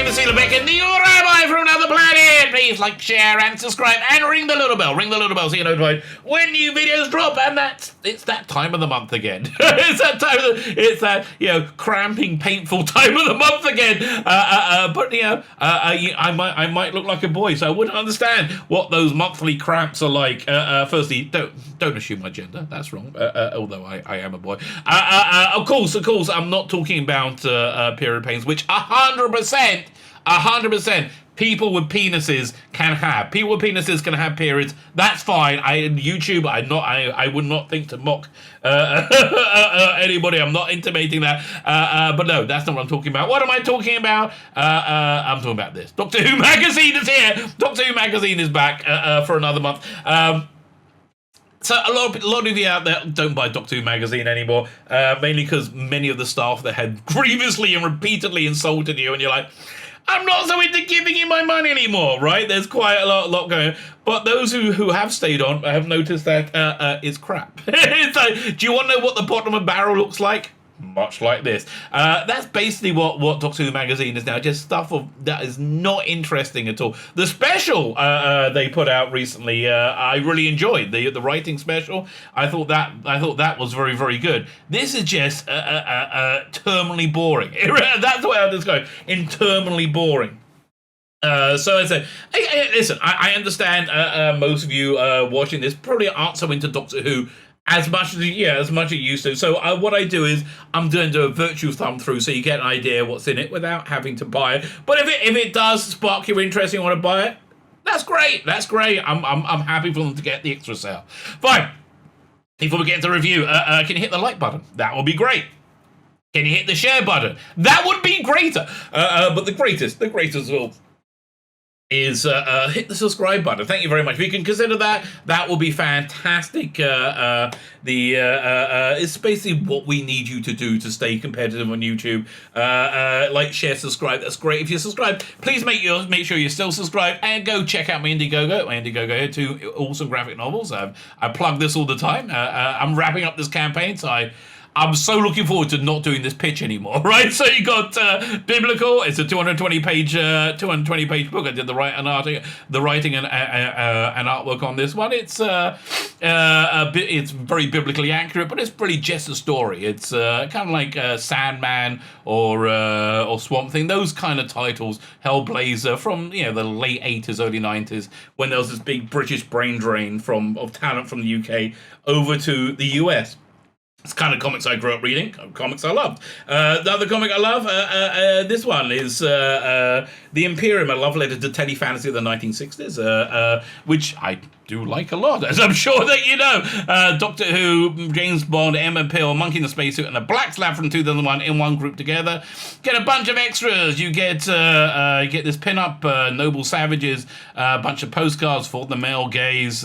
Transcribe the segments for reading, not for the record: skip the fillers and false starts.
name is Tzvi Lebetkin, the Rabbi from another planet. Please like, share, and subscribe, and ring the little bell. Ring the little bell so you're notified when new videos drop. And it's that time of the month again. It's that cramping, painful time of the month again. But I might look like a boy, so I wouldn't understand what those monthly cramps are like. Firstly, don't assume my gender. That's wrong. Although I am a boy. Of course, I'm not talking about period pains, which 100%, people with penises can have. People with penises can have periods. That's fine. YouTube, I would not think to mock anybody. I'm not intimating that. But no, that's not what I'm talking about. What am I talking about? I'm talking about this. Doctor Who magazine is here. Doctor Who magazine is back for another month. So a lot of you out there don't buy Doctor Who magazine anymore, mainly because many of the staff that had grievously and repeatedly insulted you, and you're like, I'm not so into giving you my money anymore, right? There's quite a lot going on. But those who have stayed on have noticed that it's crap. It's like, do you want to know what the bottom of a barrel looks like? Much like this. That's basically what Doctor Who magazine is now. Just stuff that is not interesting at all. The special they put out recently, I really enjoyed the writing special. I thought that was very, very good. This is just terminally boring. That's the way I'll describe it. Terminally boring. So I said, hey, listen, I understand most of you watching this probably aren't so into Doctor Who as much as you used to. So what I do is I'm going to do a virtual thumb through so you get an idea what's in it without having to buy it. But if it does spark your interest and you want to buy it, that's great. I'm happy for them to get the extra sale. Fine. Before we get into the review, can you hit the like button? That would be great. Can you hit the share button? That would be greater. But the greatest of all is hit the subscribe button. Thank you very much. If you can consider that, that will be fantastic. It's basically what we need you to do to stay competitive on YouTube. Like, share, subscribe. That's great. If you subscribe, please make sure you're still subscribed and go check out my Indiegogo. My Indiegogo here, 2 awesome graphic novels. I plug this all the time. I'm wrapping up this campaign, so I'm so looking forward to not doing this pitch anymore, right? So you got Biblical. It's a 220 page book. I did the writing and artwork on this one. It's it's very biblically accurate, but it's really just a story. It's kind of like Sandman or Swamp Thing. Those kind of titles. Hellblazer from the late 80s, early 90s, when there was this big British brain drain of talent from the UK over to the US. It's kind of comics I grew up reading, comics I loved. The other comic I love, this one is The Imperium, a love letter to telly fantasy of the 1960s, which I do like a lot, as I'm sure that you know. Doctor Who, James Bond, Emma Peel, Monkey in the Spacesuit, and a Black Slab from 2001 in one group together. Get a bunch of extras. You get this pin-up, Noble Savages, a bunch of postcards for the male gaze,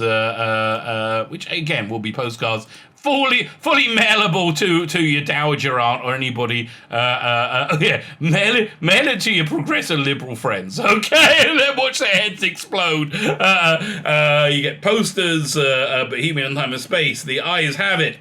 which again will be postcards fully mailable to your dowager aunt or anybody. Mail it to your progressive liberal friends, okay? And then watch their heads explode. You get posters, Bohemian Time and Space, The Eyes Have It,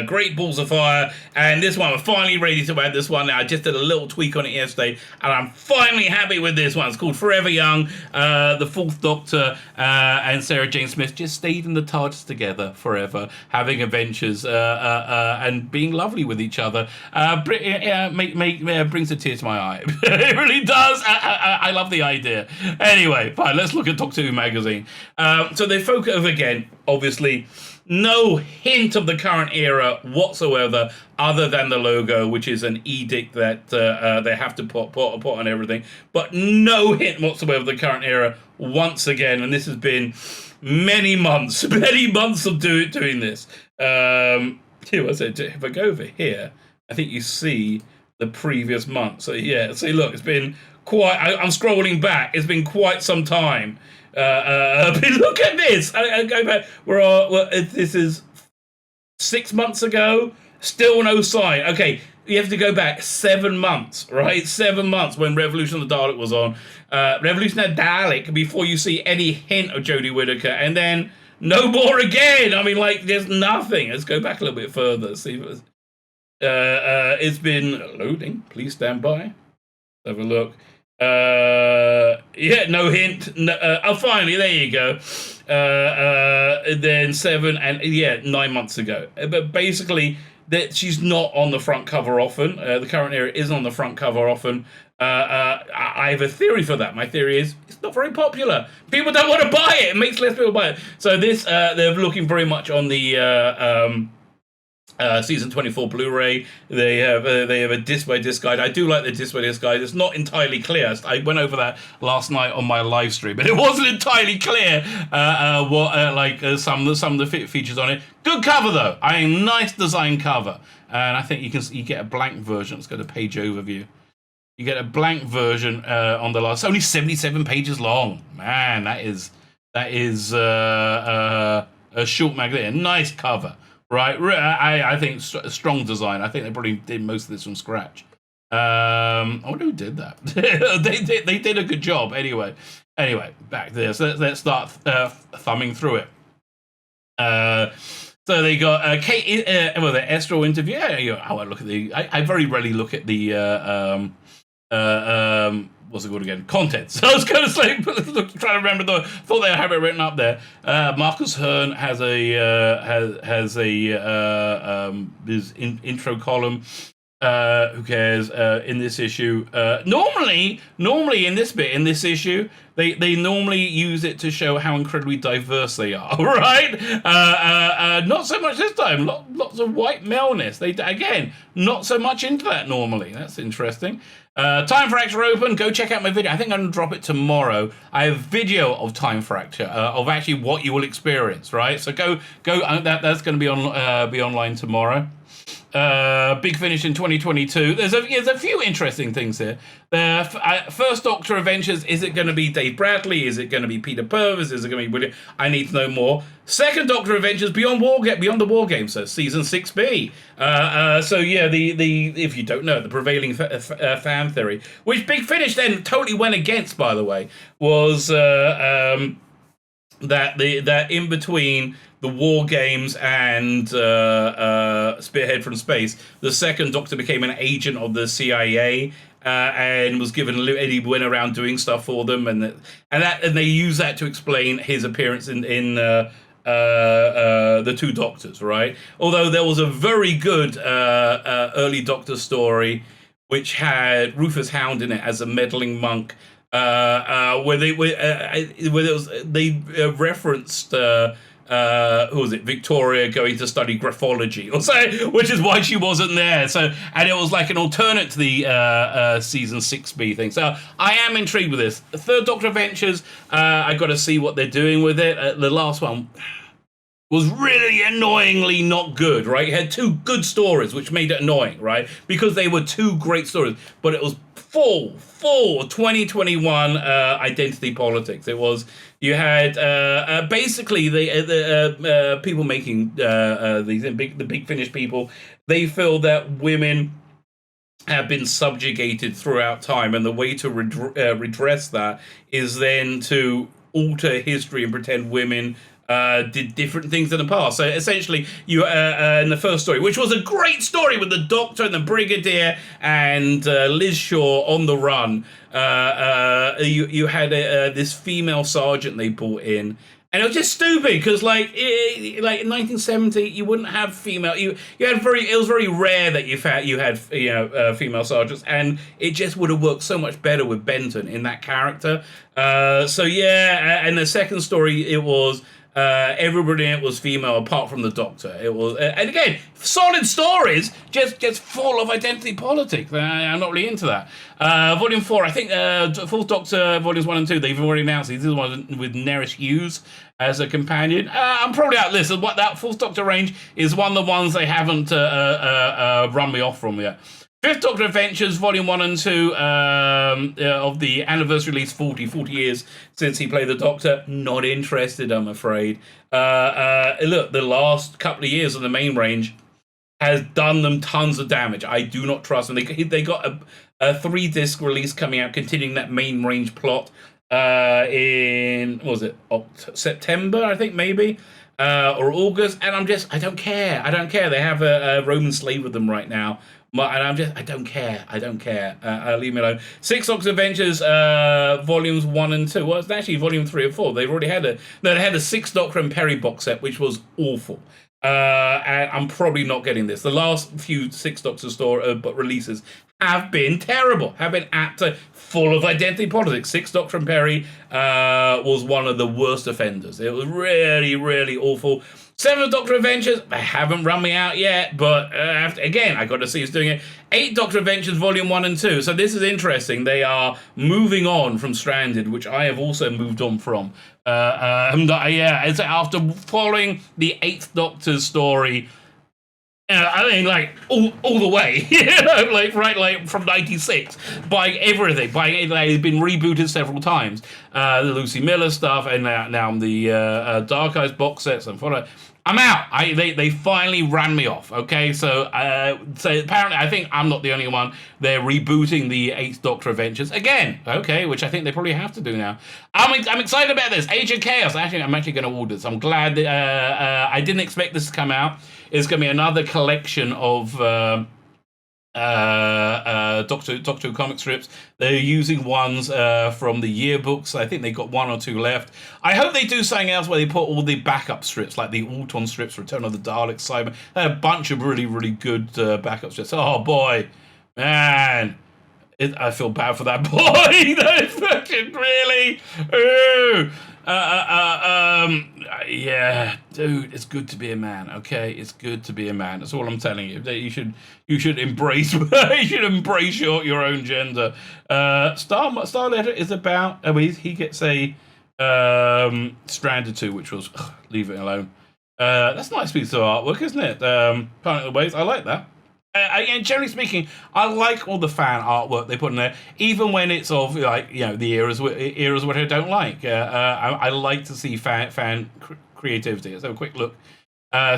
Great Balls of Fire, and this one, I'm finally ready to add this one. I just did a little tweak on it yesterday, and I'm finally happy with this one. It's called Forever Young. The Fourth Doctor and Sarah Jane Smith just stayed in the TARDIS together forever, having adventures and being lovely with each other. Brings a tear to my eye. It really does. I love the idea. Anyway, fine, let's look at Doctor Who magazine. So they focus again, obviously, no hint of the current era whatsoever, other than the logo, which is an edict that they have to put on everything. But no hint whatsoever of the current era once again. And this has been many months of doing this. If I go over here, I think you see the previous month. So yeah, see, look, it's been quite. I'm scrolling back. It's been quite some time. But look at this. I go back. This is 6 months ago. Still no sign. Okay, you have to go back 7 months, right? 7 months when Revolution of the Dalek was on. Revolution of the Dalek before you see any hint of Jodie Whittaker, and then no more again. I mean, like, there's nothing. Let's go back a little bit further. See if it's been loading. Please stand by. Have a look. Yeah, no hint. No, oh, finally, there you go. Then 7 and 9 months ago. But basically, that she's not on the front cover often. The current era isn't on the front cover often. I have a theory for that. My theory is it's not very popular. People don't want to buy it. It makes less people buy it. So this, they're looking very much on the season 24 Blu-ray. They have a disc by disc guide. I do like the disc by disc guide. It's not entirely clear. I went over that last night on my live stream, but it wasn't entirely clear what some of the features on it. Good cover though. Nice design cover, and I think you get a blank version. Let's go to page overview. You get a blank version on the last. It's only 77 pages long. Man, that is a short magazine. A nice cover. Right, I think strong design. I think they probably did most of this from scratch. I wonder who did that. they did a good job. Anyway, back there. So let's start thumbing through it. So they got Kate. The Estro interview. I look at the. I very rarely look at the. What's it called again? Content. So I was kind of like trying to remember. Thought they had it written up there. Marcus Hearn has his intro column. Who cares? In this issue, normally in this issue, they normally use it to show how incredibly diverse they are, right? Not so much this time. Lots of white maleness. They again not so much into that normally. That's interesting. Time Fracture open. Go check out my video. I think I'm gonna drop it tomorrow. I have video of Time Fracture of actually what you will experience. Right. So go. That's going to be online tomorrow. Big finish in 2022. There's a few interesting things here. First Doctor Adventures, is it going to be Dave Bradley? Is it going to be Peter Purvis? Is it going to be William? I need to know more. Second Doctor Adventures, Beyond the War Game, so season 6B. So yeah, the if you don't know, the prevailing fan theory, which Big Finish then totally went against, by the way, was that in between the War Games and Spearhead from Space, the second Doctor became an agent of the CIA and was given he went around doing stuff for them, and they use that to explain his appearance in the Two Doctors, right? Although there was a very good early Doctor story which had Rufus Hound in it as a meddling monk, where they referenced. Who was it? Victoria going to study graphology, or so, which is why she wasn't there. So, and it was like an alternate to the season 6B thing. So, I am intrigued with this. The Third Doctor Adventures, I got to see what they're doing with it. The last one was really annoyingly not good, right? It had two good stories, which made it annoying, right? Because they were two great stories, but it was full 2021 identity politics. It was, you had basically the people making the Big Finish people, they feel that women have been subjugated throughout time, and the way to redress that is then to alter history and pretend women did different things in the past. So essentially, you in the first story, which was a great story with the Doctor and the Brigadier and Liz Shaw on the run, you had this female sergeant they brought in. And it was just stupid because, like in 1970, you wouldn't have female. You had it was very rare that you had female sergeants, and it just would have worked so much better with Benton in that character. So yeah, and the second story, it was. Everybody in it was female apart from the Doctor. It was, and again, solid stories, just full of identity politics. I'm not really into that. Volume 4, I think, Fourth Doctor, Volumes 1 and 2, they've already announced this is one with Nerys Hughes as a companion. I'm probably out. Listen, what that Fourth Doctor range is one of the ones they haven't run me off from yet. Fifth Doctor Adventures, Volume 1 and 2 of the anniversary release, 40 years since he played the Doctor. Not interested, I'm afraid. Look, the last couple of years on the main range has done them tons of damage. I do not trust them. They got a 3-disc release coming out, continuing that main range plot in, what was it, September, I think, maybe? Or August, and I don't care. They have a Roman slave with them right now, And I don't care. I don't care. Leave me alone. Six Doctor Adventures, volumes 1 and 2. Well, it's actually volume 3 and 4. They've already had they had a Six Doctor and Perry box set, which was awful. And I'm probably not getting this. The last few Six Doctor releases have been terrible. Have been full of identity politics. Six Doctor and Perry was one of the worst offenders. It was really, really awful. Seventh Doctor Adventures, they haven't run me out yet, but again, I got to see who's doing it. Eight Doctor Adventures, Volume 1 and 2. So this is interesting. They are moving on from Stranded, which I have also moved on from. It's after following the Eighth Doctor's story, I mean, like, all the way, like from 96, buying everything. It's been rebooted several times. The Lucy Miller stuff, and now the Dark Eyes box sets and follow. I'm out. They finally ran me off. Okay, so apparently I think I'm not the only one. They're rebooting the Eighth Doctor Adventures again. Okay, which I think they probably have to do now. I'm excited about this. Age of Chaos. I'm actually going to order this. I'm glad that I didn't expect this to come out. It's going to be another collection of Doctor Who comic strips. They're using ones from the yearbooks. I think they got 1 or 2 left. I hope they do something else where they put all the backup strips, like the Auton strips, Return of the Daleks, Cyber. They had a bunch of really, really good backup strips. Oh boy, man. I feel bad for that boy. That's fucking really. Ooh. Yeah, dude, it's good to be a man. Okay, it's good to be a man. That's all I'm telling you. You should embrace. You should embrace your own gender. Starletter is about. I mean, he gets a Stranded 2, which was leave it alone. That's a nice piece of artwork, isn't it? Planet of the Waves. I like that. And generally speaking, I like all the fan artwork they put in there, even when it's of the eras which I don't like. I like to see fan creativity. Let's have a quick look,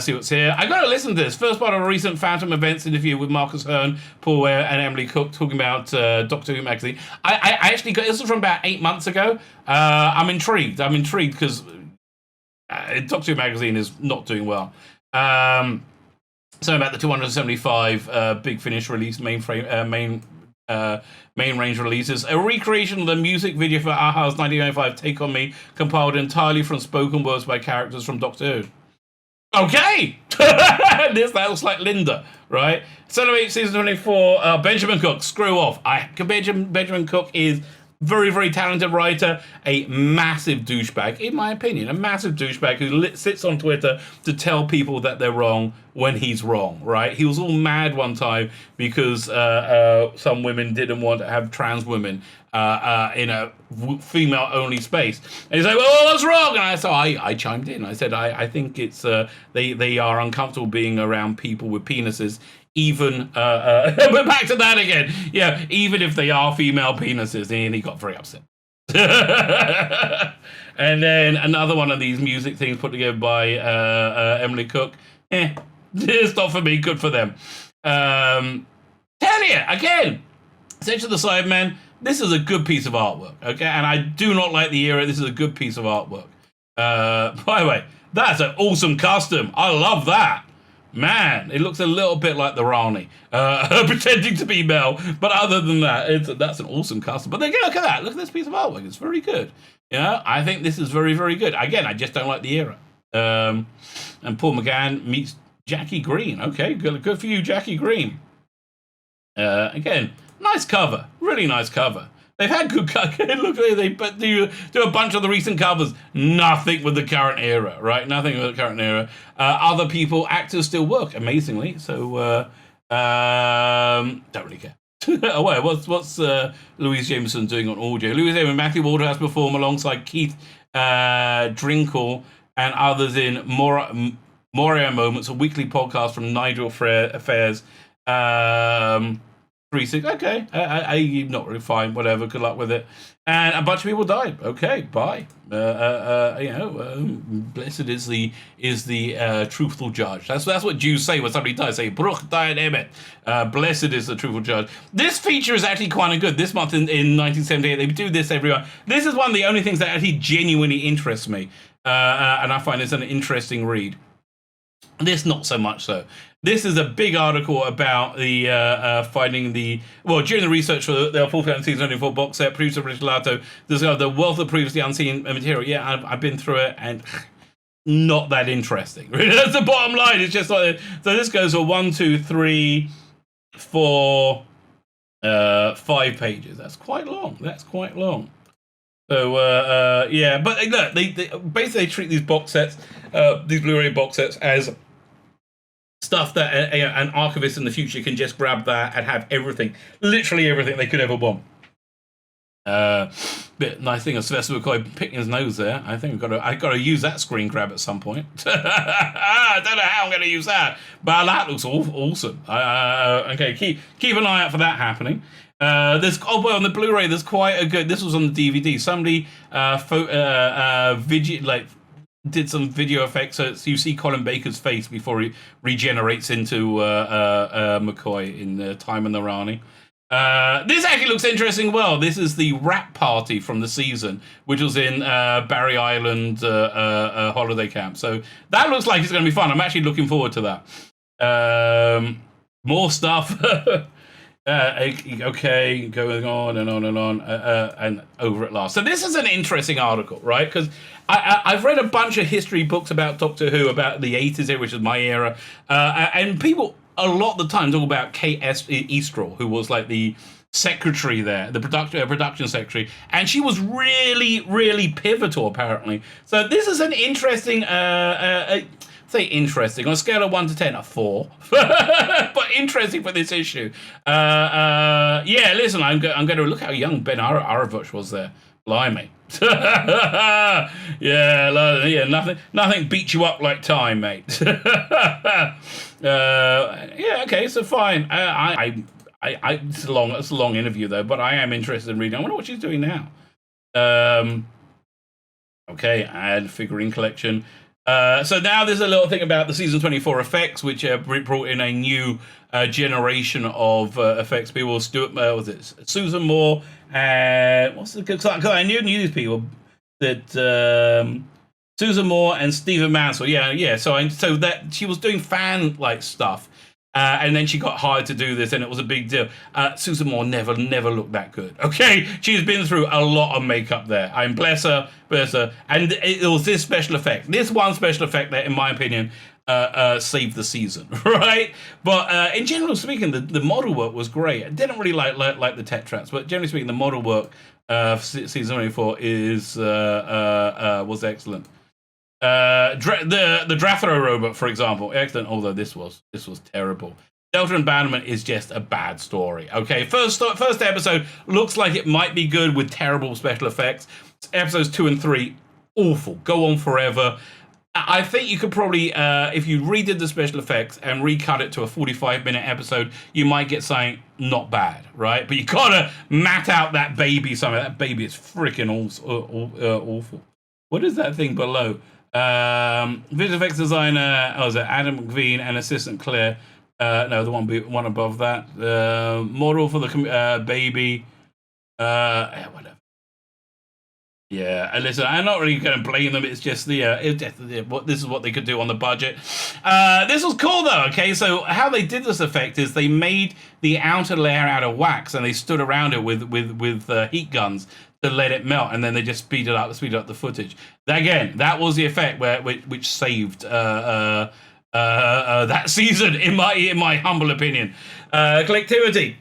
see what's here. I got to listen to this first part of a recent Phantom Events interview with Marcus Hearn, Paul Ware, and Emily Cook talking about Doctor Who magazine. I actually got this was from about 8 months ago. I'm intrigued because Doctor Who magazine is not doing well. So about the 275 Big Finish release main range releases. A recreation of the music video for Aha's 1995 Take On Me, compiled entirely from spoken words by characters from Doctor Who. Okay! That looks like Linda, right? Celebrate Season 24, Benjamin Cook, screw off. Benjamin Cook is very, very talented writer, a massive douchebag, in my opinion, a massive douchebag who sits on Twitter to tell people that they're wrong when he's wrong, right? He was all mad one time because some women didn't want to have trans women in a female-only space. And he's like, well, what's wrong? And I chimed in. I said, I think it's they are uncomfortable being around people with penises, even we're back to that again. Yeah, even if they are female penises, and he got very upset. And then another one of these music things put together by Emily Cook. It's not for me, good for them. Tell you again, Essential the Sidemen. This is a good piece of artwork, okay? And I do not like the era. This is a good piece of artwork. By the way, that's an awesome custom. I love that. Man, it looks a little bit like the Rani, pretending to be Mel. But other than that, that's an awesome custom. But then look at that. Look at this piece of artwork. It's very good. Yeah, I think this is very, very good. Again, I just don't like the era. And Paul McGann meets Jackie Green. Okay, good for you, Jackie Green. Again, nice cover. Really nice cover. They've had good covers. Look, they do a bunch of the recent covers. Nothing with the current era, right? Nothing with the current era. Other people, actors still work amazingly. So don't really care. Oh, wait, what's Louise Jameson doing on audio? Louise Jameson and Matthew Waterhouse perform alongside Keith Drinkle and others in Moria Moments, a weekly podcast from Nigel Affairs. 3-6. Okay, I'm not really fine. Whatever. Good luck with it. And a bunch of people died. Okay, bye. Blessed is the truthful judge. That's what Jews say when somebody dies. Say Bruch Dayan Emet. Blessed is the truthful judge. This feature is actually quite good. This month in 1978, they do this every month. This is one of the only things that actually genuinely interests me, and I find it's an interesting read. This not so much so. This is a big article about the finding during the research for the forthcoming season 24 box set, producer Rich Lato discovered the wealth of previously unseen material. Yeah, I've been through it, and not that interesting. That's the bottom line. It's just like, so this goes for 1, 2, 3, 4, 5 pages. That's quite long. So yeah, but look, they basically treat these box sets, these Blu-ray box sets, as stuff that an archivist in the future can just grab that and have everything, literally everything they could ever want. Bit nice thing of Sylvester McCoy picking his nose there. I think I've got to use that screen grab at some point. I don't know how I'm going to use that, but that looks awesome. Okay, keep an eye out for that happening. On the Blu-ray, there's quite a good. This was on the DVD. Somebody did some video effects, so you see Colin Baker's face before he regenerates into McCoy in Time and the Rani. This actually looks interesting. Well, this is the rap party from the season, which was in Barry Island holiday camp. So that looks like it's going to be fun. I'm actually looking forward to that. More stuff. Okay, going on and on and on, and over at last. So this is an interesting article, right? Because I've read a bunch of history books about Doctor Who, about the 80s era, which is my era, and people a lot of the time talk about K.S. Eastrell, who was like the secretary there, the production secretary, and she was really, really pivotal, apparently. So this is an interesting... say interesting on a scale of 1 to 10, a 4, but interesting for this issue. Yeah, listen, I'm going to look how young Ben Aravuch was there. Blimey. yeah, nothing beats you up like time, mate. Yeah, okay, so fine. It's a long interview though, but I am interested in reading. I wonder what she's doing now. Okay, add figurine collection. So now there's a little thing about the season 24 effects, which brought in a new generation of effects people. Was it Susan Moore and what's the? Because I knew these people that Susan Moore and Stephen Mansell. Yeah. So that she was doing fan like stuff. And then she got hired to do this, and it was a big deal. Susan Moore never looked that good. Okay, she's been through a lot of makeup there. I'm bless her. And it was this special effect, this one special effect that, in my opinion, saved the season, right? But in general speaking, the model work was great. I didn't really like the Tetrats, but generally speaking, the model work for season 24 was excellent. The Drathro robot, for example, excellent. Although this was terrible. Delta Abandonment is just a bad story. Okay, first episode looks like it might be good with terrible special effects. Episodes 2 and 3, awful. Go on forever. I think you could probably, if you redid the special effects and recut it to a 45-minute episode, you might get something not bad, right? But you gotta mat out that baby. That baby is freaking awful. What is that thing below? Visual effects designer, was it Adam McVean and assistant Claire? No, the one above that. Model for the baby. Whatever. Yeah, and listen, I'm not really going to blame them. It's just this is what they could do on the budget. This was cool though. Okay, so how they did this effect is they made the outer layer out of wax and they stood around it with heat guns to let it melt, and then they just speed up the footage. That was the effect which saved that season, in my humble opinion. Collectivity.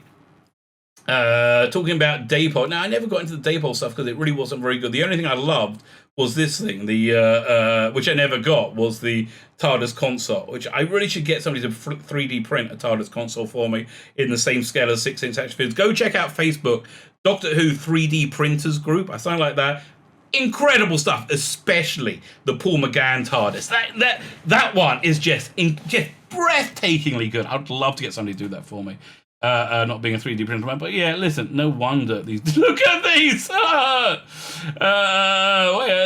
Talking about Daypol. Now, I never got into the Daypol stuff because it really wasn't very good. The only thing I loved was this thing, which I never got, was the TARDIS console, which I really should get somebody to 3D print a TARDIS console for me in the same scale as 6-inch action figures. Go check out Facebook, Doctor Who 3D printers group. I sound like that. Incredible stuff, especially the Paul McGann TARDIS. That one is just breathtakingly good. I'd love to get somebody to do that for me. Not being a 3D printer man, but yeah, listen, no wonder these. Look at these!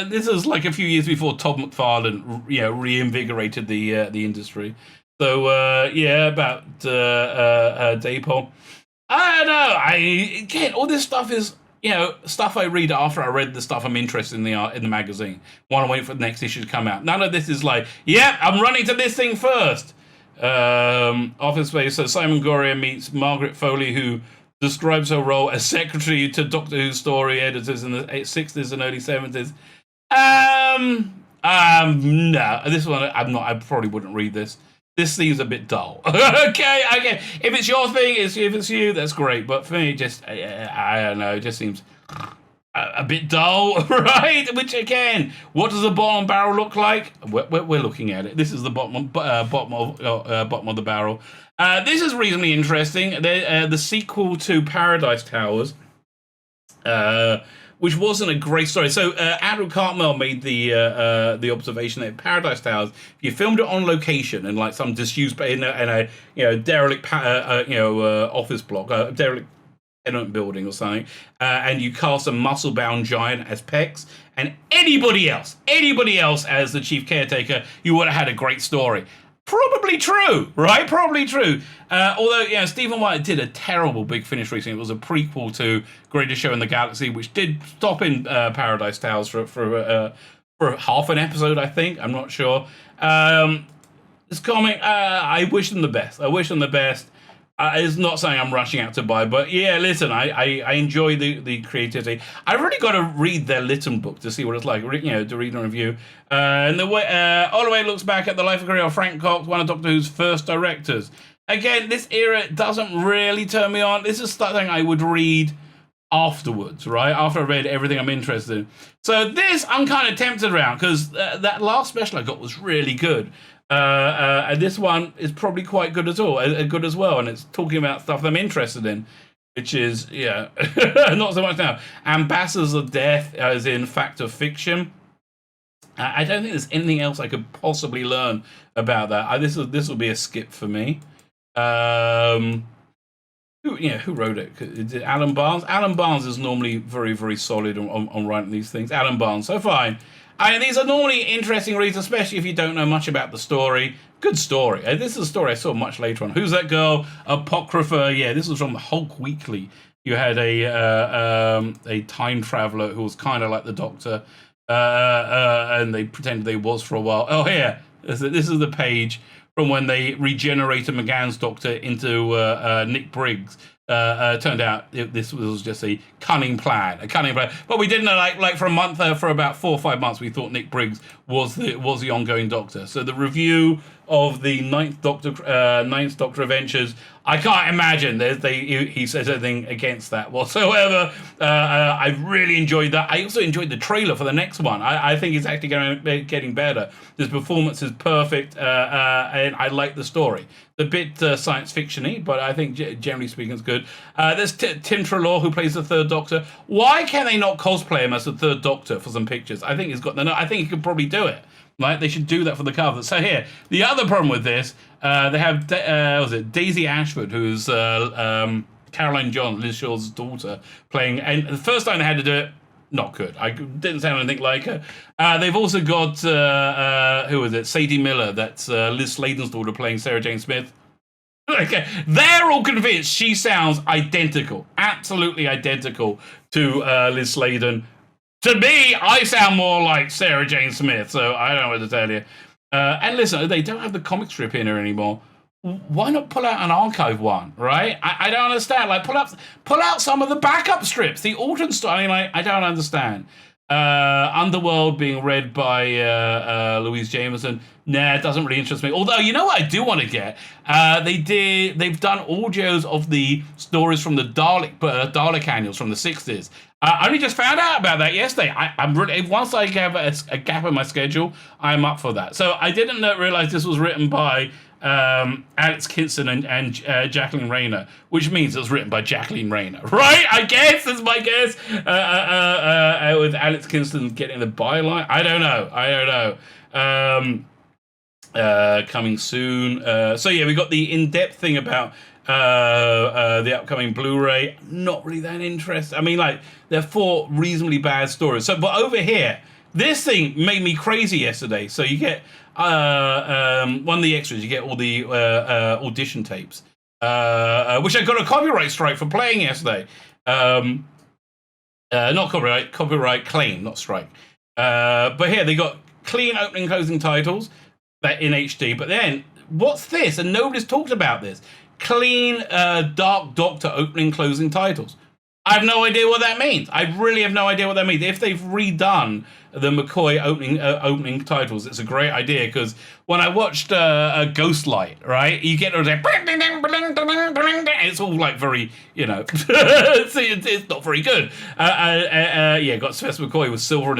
This was like a few years before Todd McFarlane, reinvigorated the industry. So about Daypol. I don't know. Again, all this stuff is, stuff I read after I read the stuff I'm interested in the magazine. Want to wait for the next issue to come out. None of this is like, I'm running to this thing first. Office Space. So Simon Goria meets Margaret Foley, who describes her role as secretary to Doctor Who story editors in the 60s and early 70s. No, this one I'm not. I probably wouldn't read this. This seems a bit dull. okay. If it's your thing, if it's you, that's great. But for me, just I don't know. It just seems a bit dull, right? Which again, what does the bottom barrel look like? We're looking at it. This is the bottom of the barrel. This is reasonably interesting. The sequel to Paradise Towers. Which wasn't a great story. So Andrew Cartmel made the observation that Paradise Towers, if you filmed it on location in like some disused in a derelict office block, derelict tenement building or something, and you cast a muscle-bound giant as Pex and anybody else as the chief caretaker, you would have had a great story. Probably true, right? Probably true. Although, Stephen White did a terrible Big Finish recently. It was a prequel to Greatest Show in the Galaxy, which did stop in Paradise Towers for half an episode, I think. I'm not sure. This comic, I wish them the best. It's not something I'm rushing out to buy, but yeah, listen, I enjoy the creativity. I've really got to read their Lytton book to see what it's like, to read and review. And the way Holloway looks back at the life and career of Frank Cox, one of Doctor Who's first directors. Again, this era doesn't really turn me on. This is something I would read afterwards, right? After I read everything I'm interested in. So this, I'm kind of tempted around, because that last special I got was really good. And this one is probably quite good as well, and it's talking about stuff I'm interested in, which is not so much now. Ambassadors of Death, as in Fact or Fiction. I don't think there's anything else I could possibly learn about that. This will be a skip for me. Who wrote it? Is it Alan Barnes? Alan Barnes is normally very, very solid on writing these things. Alan Barnes, so fine. These are normally interesting reads, especially if you don't know much about the story. Good story. This is a story I saw much later on. Who's That Girl? Apocrypha. Yeah, this was from the Hulk Weekly. You had a time traveler who was kind of like the Doctor, and they pretended they was for a while. Oh, yeah. This is the page from when they regenerated McGann's Doctor into Nick Briggs. Turned out this was just a cunning plan. But we didn't know, like for a month, for about 4 or 5 months, we thought Nick Briggs was the ongoing Doctor. So the review of the Ninth Doctor Adventures, I can't imagine he says anything against that whatsoever. I really enjoyed that. I also enjoyed the trailer for the next one. I think it's actually getting better. His performance is perfect, and I like the story. A bit science fiction-y, but I think generally speaking it's good. There's Tim Treloar, who plays the Third Doctor. Why can they not cosplay him as the Third Doctor for some pictures? I think I think he could probably do it. Right? They should do that for the cover. So here, the other problem with this, they have Daisy Ashford, who's Caroline John, Liz Shaw's daughter, playing. And the first time they had to do it, not good. I didn't sound anything like her. They've also got who is it? Sadie Miller. That's Liz Sladen's daughter, playing Sarah Jane Smith. Okay, they're all convinced she sounds identical, absolutely identical to Liz Sladen. To me, I sound more like Sarah Jane Smith, so I don't know what to tell you. And listen, they don't have the comic strip in here anymore. Why not pull out an archive one, right? I don't understand. Like, pull out some of the backup strips, the alternate story. I don't understand. Underworld being read by Louise Jameson. Nah, it doesn't really interest me. Although, you know what I do want to get? They've done audios of the stories from the Dalek annuals from the 60s. I only just found out about that yesterday. I'm really, once I have a gap in my schedule, I'm up for that. So I didn't realize this was written by Alex Kinston and Jacqueline Rayner, which means it was written by Jacqueline Rayner, right? I guess that's my guess. With Alex Kinston getting the byline, I don't know. Coming soon. So yeah, we got the in-depth thing about the upcoming Blu-ray. Not really that interested. I mean, like, they're 4 reasonably bad stories. So, but over here, this thing made me crazy yesterday. So you get one of the extras, you get all the audition tapes, which I got a copyright strike for playing yesterday. Not copyright claim, not strike. But here they got clean opening closing titles that in HD. But then what's this? And nobody's talked about this. Clean Dark Doctor opening closing titles. I have no idea what that means. I really have no idea what that means. If they've redone the McCoy opening titles, it's a great idea, because when I watched Ghostlight, right, you get those like, it's all like very, it's not very good. Got Sylvester McCoy with silver on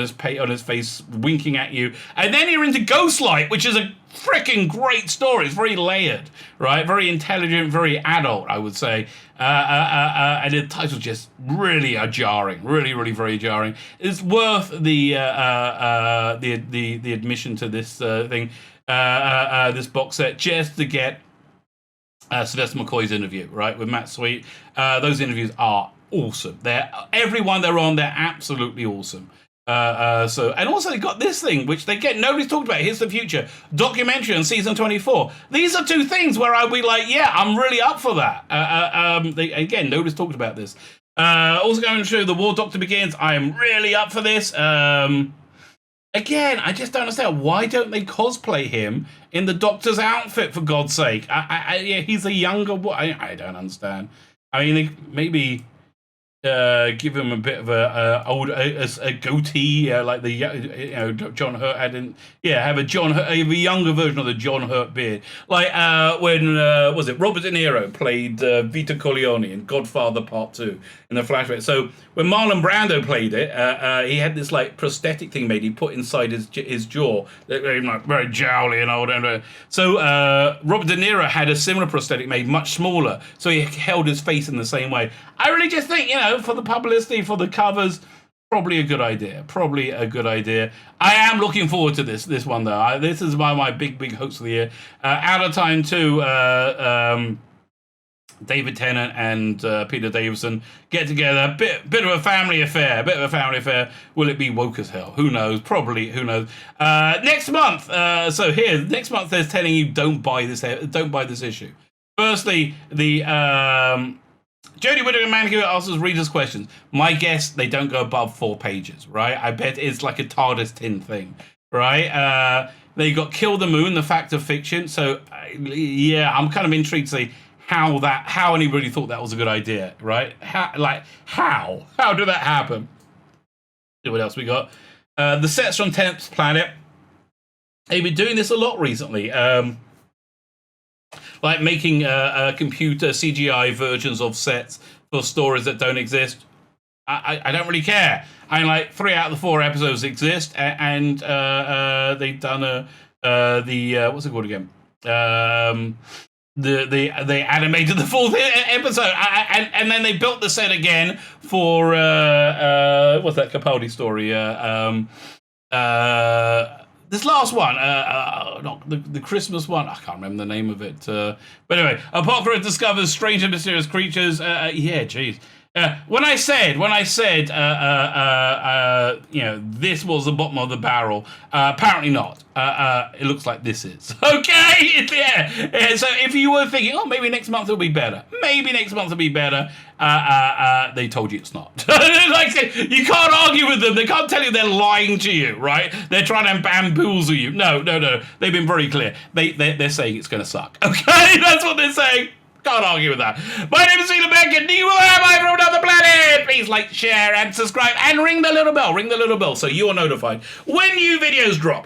his face, winking at you, and then you're into Ghostlight, which is a freaking great story. It's very layered, right? Very intelligent, very adult, I would say. And the titles just really are jarring, really, really very jarring. It's worth the admission to this thing, this box set, just to get Sylvester McCoy's interview, right, with Matt Sweet. Those interviews are awesome. Everyone they're on, they're absolutely awesome. And also they got this thing, which nobody's talked about. Here's the Future documentary on season 24. These are two things where I'll be like, yeah, I'm really up for that. Nobody's talked about this. Also going to show The War Doctor Begins. I am really up for this. Again, I just don't understand. Why don't they cosplay him in the Doctor's outfit, for God's sake? He's a younger boy. I don't understand. I mean, maybe give him a bit of a goatee, like the John Hurt had in. Have a younger version of the John Hurt beard, like when was it Robert De Niro played Vito Corleone in Godfather Part 2 in the flashback. So when Marlon Brando played it, he had this like prosthetic thing made. He put inside his jaw, very jowly and old. So Robert De Niro had a similar prosthetic made, much smaller, so he held his face in the same way. I really just think, for the publicity, for the covers, probably a good idea. I am looking forward to this one, though. This is my big hopes of the year. Out of Time 2, David Tennant and Peter Davison get together. Bit of a family affair. Will it be woke as hell? Who knows? Probably. Who knows? Next month. Next month they're telling you don't buy this issue. Firstly, the Jodie Whittaker Man Who asks readers questions. My guess, they don't go above 4 pages, right? I bet it's like a TARDIS tin thing, right? They got Kill the Moon, the Fact of Fiction. So, I'm kind of intrigued to see how anybody thought that was a good idea, right? How did that happen? See what else we got. The sets from 10th Planet. They've been doing this a lot recently. Like making computer CGI versions of sets for stories that don't exist. I don't really care. I mean, like 3 out of the 4 episodes exist, and they've done what's it called again? They animated the 4th episode, and then they built the set again for what's that Capaldi story? This last one, not the Christmas one, I can't remember the name of it. But anyway, Apocalypse discovers strange and mysterious creatures. Geez. When I said, this was the bottom of the barrel, apparently not. It looks like this is. Okay? So if you were thinking, maybe next month it'll be better. They told you it's not. You can't argue with them. They can't tell you they're lying to you, right? They're trying to bamboozle you. No. They've been very clear. They're saying it's going to suck. Okay? That's what they're saying. Can't argue with that. My name is Tzvi Lebetkin. You am I from another planet. Please like, share, and subscribe, and ring the little bell. So you are notified when new videos drop.